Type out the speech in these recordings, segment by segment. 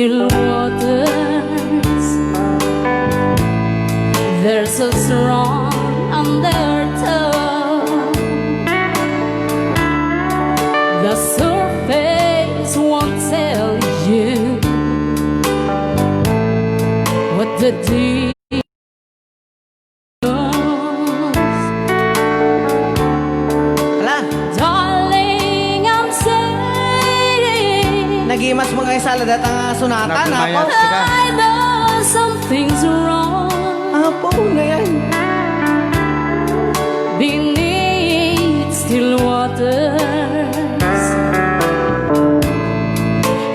still waters. There's a strong undertow. The surface won't tell you what the deep knows. Darling, I'm saying Nagimas mo nga salad at ang sunata na po. I know something's wrong Apo na yan. beneath still waters.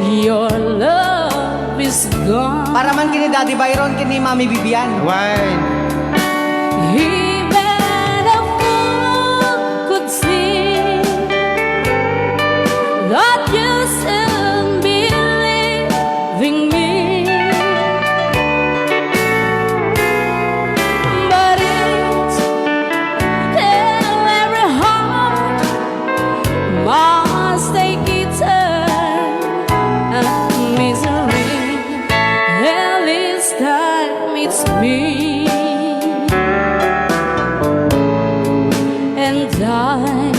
Your love is gone. Para man kini Daddy Byron, kini Mami Bibian. Wine. Even a fool could see that you still believe in me. But it's in every heart must take its turn of misery. At this time it's me, and I